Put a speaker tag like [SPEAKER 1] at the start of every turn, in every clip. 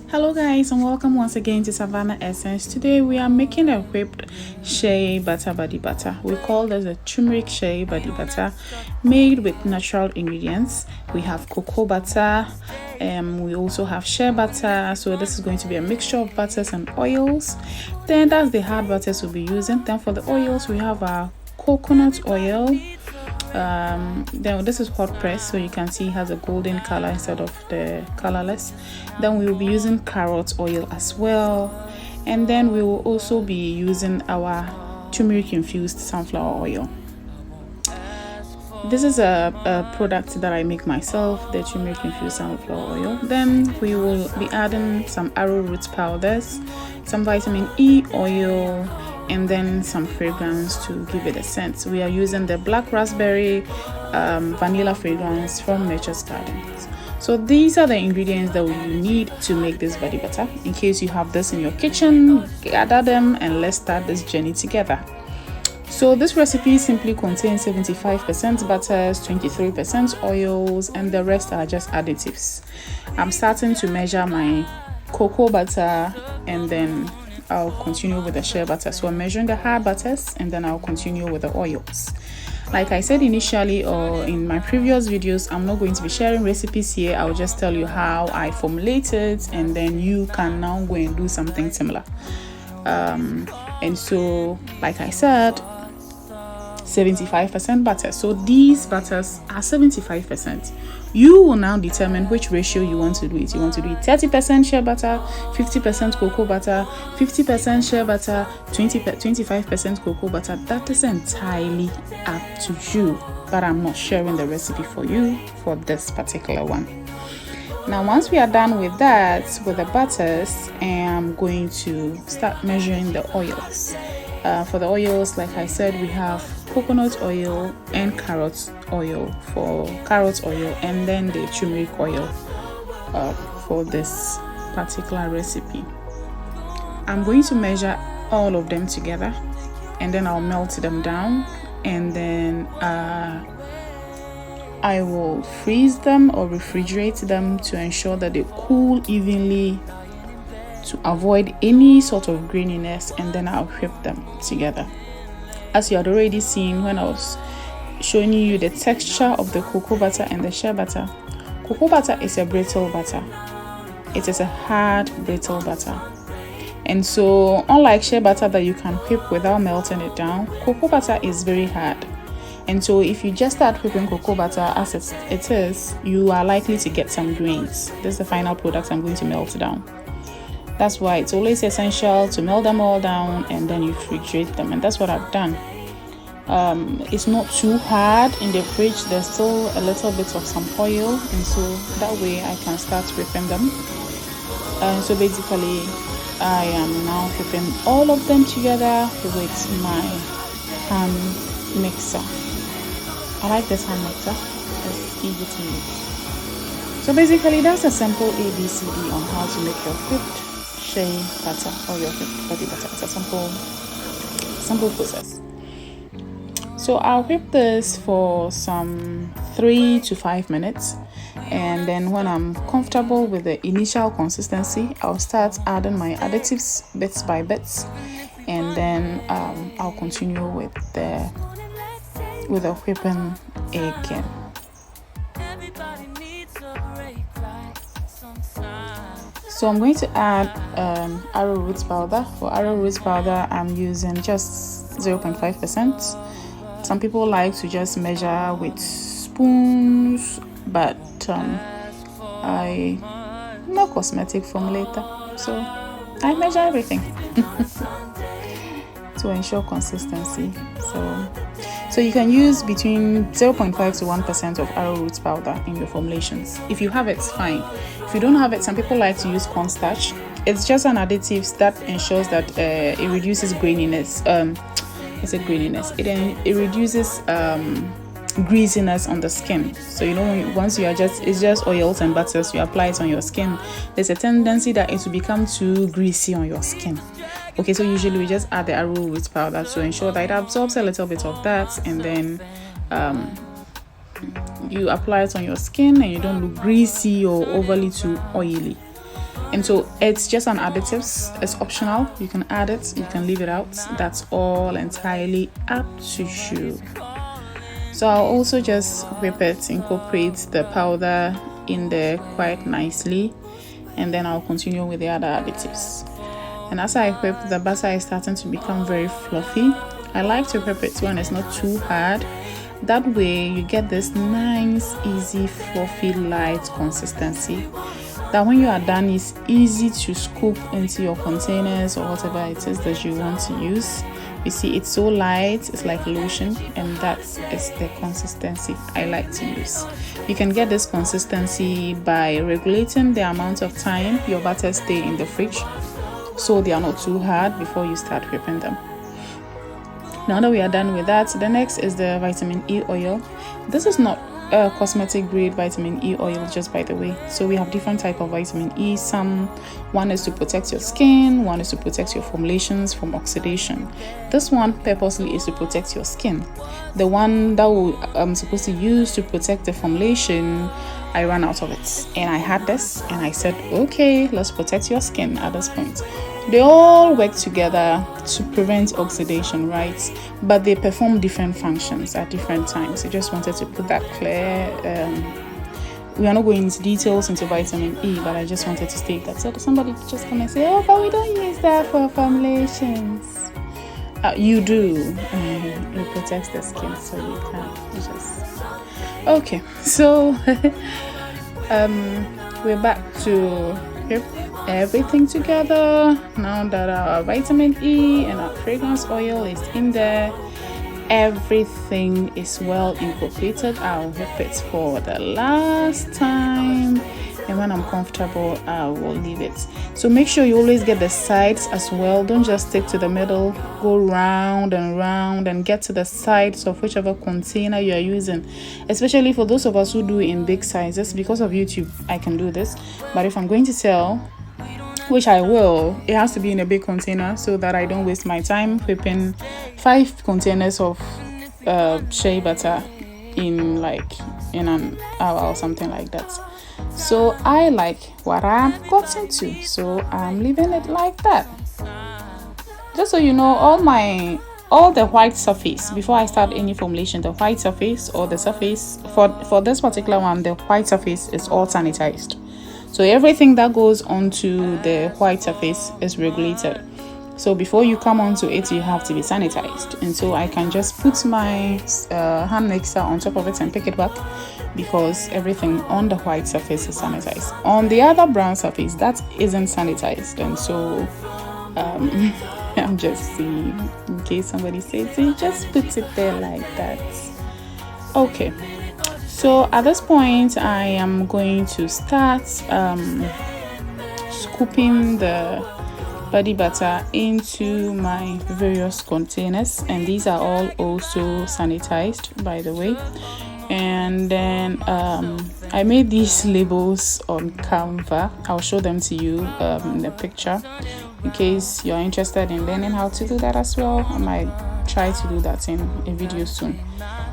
[SPEAKER 1] Hello guys, and welcome once again to Savannah Essence. Today we are making a whipped shea butter body butter. We call this a turmeric shea body butter made with natural ingredients. We have cocoa butter, we also have shea butter. So this is going to be a mixture of butters and oils. Then that's the hard butters we'll be using. Then for the oils, we have our coconut oil. Then this is hot press, so you can see it has a golden color instead of the colorless. Then we will be using carrot oil as well, and then we will also be using our turmeric infused sunflower oil. This is a product that I make myself, the turmeric infused sunflower oil. Then we will be adding some arrowroot powders, some vitamin E oil, and then some fragrance to give it a scent. We are using the black raspberry vanilla fragrance from Nature's Gardens. So these are the ingredients that you need to make this body butter. In case you have this in your kitchen, gather them and let's start this journey together. So this recipe simply contains 75% butters, 23% oils, and the rest are just additives. I'm starting to measure my cocoa butter, and then I'll continue with the shea butter. So I'm measuring the hard butters, and then I'll continue with the oils. Like I said initially or in my previous videos, I'm not going to be sharing recipes here. I'll just tell you how I formulate it, and then you can now go and do something similar. And so, like I said, 75% butter. So these butters are 75%. You will now determine which ratio you want to do it. You want to do it 30% shea butter, 50% cocoa butter, 50% shea butter, 25% cocoa butter. That is entirely up to you, but I'm not sharing the recipe for you for this particular one. Now, once we are done with that, with the butters, I'm going to start measuring the oils. For the oils, like I said, we have coconut oil and carrot oil for carrot oil, and then the turmeric oil for this particular recipe. I'm going to measure all of them together, and then I'll melt them down, and then I will freeze them or refrigerate them to ensure that they cool evenly to avoid any sort of graininess, and then I'll whip them together. As you had already seen when I was showing you the texture of the cocoa butter and the shea butter, cocoa butter is a brittle butter. It is a hard, brittle butter. And so, unlike shea butter that you can whip without melting it down, cocoa butter is very hard. And so, if you just start whipping cocoa butter as it is, you are likely to get some grains. This is the final product I'm going to melt down. That's why it's always essential to melt them all down and then you refrigerate them, and that's what I've done. It's not too hard in the fridge. There's still a little bit of some oil, and so that way I can start whipping them. So basically, I am now whipping all of them together with my hand mixer. I like this hand mixer. It's easy to use. So basically, that's a simple ABCD on how to make your whipped shea butter or your body butter. It's a simple process. So I'll whip this for some 3 to 5 minutes, and then when I'm comfortable with the initial consistency, I'll start adding my additives bits by bits, and then I'll continue with the whipping again. So I'm going to add arrowroot powder. For arrowroot powder, I'm using just 0.5%. Some people like to just measure with spoons, but I'm a cosmetic formulator, so I measure everything to ensure consistency. So you can use between 0.5 to 1% of arrowroot powder in your formulations. If you have it, it's fine. If you don't have it, some people like to use cornstarch. It's just an additive that ensures that it reduces graininess. It reduces greasiness on the skin. So once it's just oils and butters, you apply it on your skin, there's a tendency that it will become too greasy on your skin. Okay, so usually we just add the arrowroot powder to ensure that it absorbs a little bit of that, and then you apply it on your skin and you don't look greasy or overly too oily. And so it's just an additives. It's optional. You can add it, you can leave it out. That's all entirely up to you. So I'll also just whip it, incorporate the powder in there quite nicely, and then I'll continue with the other additives. And as I whip, the butter is starting to become very fluffy. I like to whip it when it's not too hard. That way you get this nice, easy, fluffy, light consistency that when you are done, it's easy to scoop into your containers or whatever it is that you want to use. You see, it's so light, it's like lotion, and that is the consistency I like to use. You can get this consistency by regulating the amount of time your butters stay in the fridge, so they are not too hard before you start whipping them. Now that we are done with that, the next is the vitamin E oil. This is not a cosmetic grade vitamin E oil, just by the way. So we have different type of vitamin E. One is to protect your skin, one is to protect your formulations from oxidation. This one purposely is to protect your skin. The one that I'm supposed to use to protect the formulation, I ran out of it, and I had this, and I said, okay, let's protect your skin at this point. They all work together to prevent oxidation, right? But they perform different functions at different times. I just wanted to put that clear. We are not going into details into vitamin E, but I just wanted to state that. So somebody just come and say, oh, but we don't use that for formulations. You do. It protects the skin, so you can just... Okay, so we're back to whip everything together. Now that our vitamin E and our fragrance oil is in there, everything is well incorporated. I'll whip it for the last time, and when I'm comfortable, I will leave it. So make sure you always get the sides as well. Don't just stick to the middle. Go round and round and get to the sides of whichever container you are using, especially for those of us who do in big sizes. Because of YouTube, I can do this, but if I'm going to sell, which I will, it has to be in a big container so that I don't waste my time whipping 5 containers of shea butter in an hour or something like that. So I like what I've gotten to, so I'm leaving it like that. Just so you know, all the white surface, before I start any formulation, the white surface or the surface for this particular one, the white surface is all sanitized. So everything that goes onto the white surface is regulated. So before you come onto it, you have to be sanitized. And so I can just put my hand mixer on top of it and pick it back, because everything on the white surface is sanitized. On the other brown surface, that isn't sanitized. And so I'm just seeing, in case somebody says, you just put it there like that. Okay. So at this point, I am going to start scooping the body butter into my various containers, and these are all also sanitized, by the way. And then I made these labels on Canva. I'll show them to you in the picture, in case you're interested in learning how to do that as well. I might try to do that in a video soon.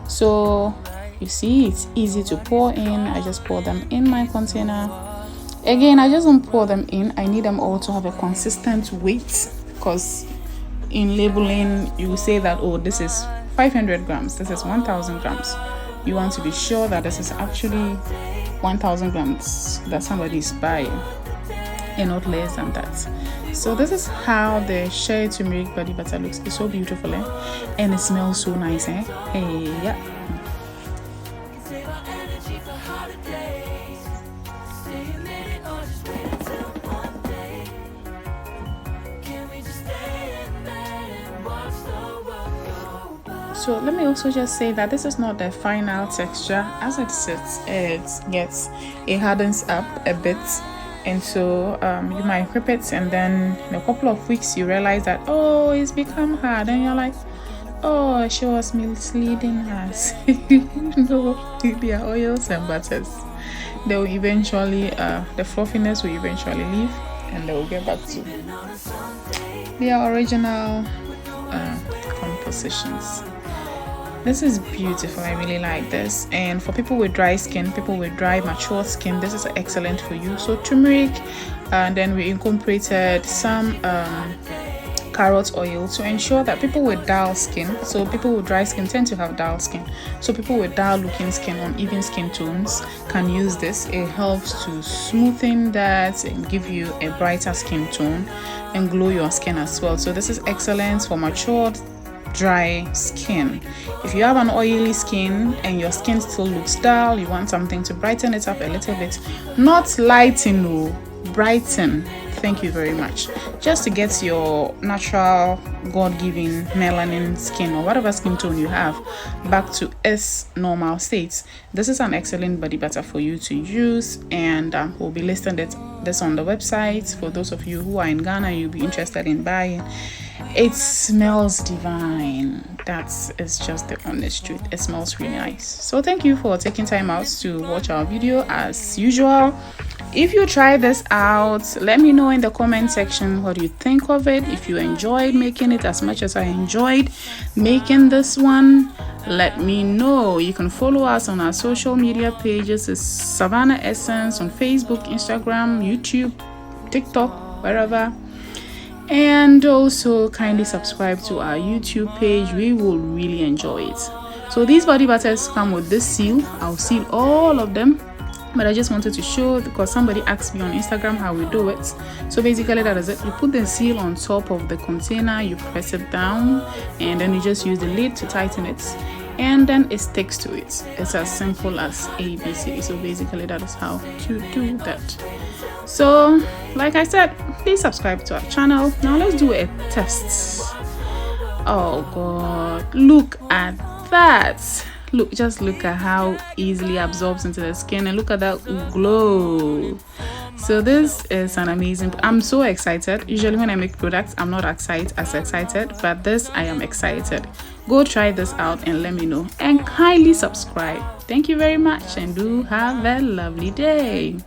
[SPEAKER 1] So you see, it's easy to pour in. I just pour them in my container. Again, I just don't pour them in. I need them all to have a consistent weight, because in labeling, you say that, oh, this is 500 grams, this is 1,000 grams. You want to be sure that this is actually 1,000 grams that somebody is buying, and not less than that. So this is how the Shea Tumeric body butter looks. It's so beautiful, and it smells so nice, Hey, yeah. So let me also just say that this is not the final texture. As it sits, it hardens up a bit, and so you might whip it, and then in a couple of weeks you realize that, oh, it's become hard, and you're like, oh, she was misleading us. No, they are oils and butters. They will eventually, the fluffiness will eventually leave, and they will get back to their original compositions. This is beautiful. I really like this. And for people with dry skin, people with dry mature skin, this is excellent for you. So turmeric, and then we incorporated some carrot oil to ensure that people with dull skin, so people with dry skin tend to have dull skin, so people with dull looking skin, uneven skin tones, can use this. It helps to smoothen that and give you a brighter skin tone and glow your skin as well. So this is excellent for matured dry skin. If you have an oily skin and your skin still looks dull, you want something to brighten it up a little bit, not lighten, no, brighten. Thank you very much. Just to get your natural God-given melanin skin or whatever skin tone you have back to its normal states, this is an excellent body butter for you to use, and we'll be listing this on the website for those of you who are in Ghana. You'll be interested in buying. It smells divine. That is just the honest truth. It smells really nice. So thank you for taking time out to watch our video. As usual, if you try this out, let me know in the comment section what you think of it. If you enjoyed making it as much as I enjoyed making this one, let me know. You can follow us on our social media pages. It's Savannah Essence on Facebook, Instagram, YouTube, TikTok, wherever. And also kindly subscribe to our YouTube page. We will really enjoy it. So these body butters come with this seal. I'll seal all of them, but I just wanted to show because somebody asked me on Instagram how we do it. So basically that is it. You put the seal on top of the container, you press it down, and then you just use the lid to tighten it, and then it sticks to it. It's as simple as ABC. So basically that is how to do that. So like I said, please subscribe to our channel. Now let's do a test. Oh god, look at that. Just look at how easily absorbs into the skin, and look at that glow. So this is an amazing, I'm so excited. Usually when I make products, I'm not as excited, but this I am excited. Go try this out and let me know, and kindly subscribe. Thank you very much, and do have a lovely day.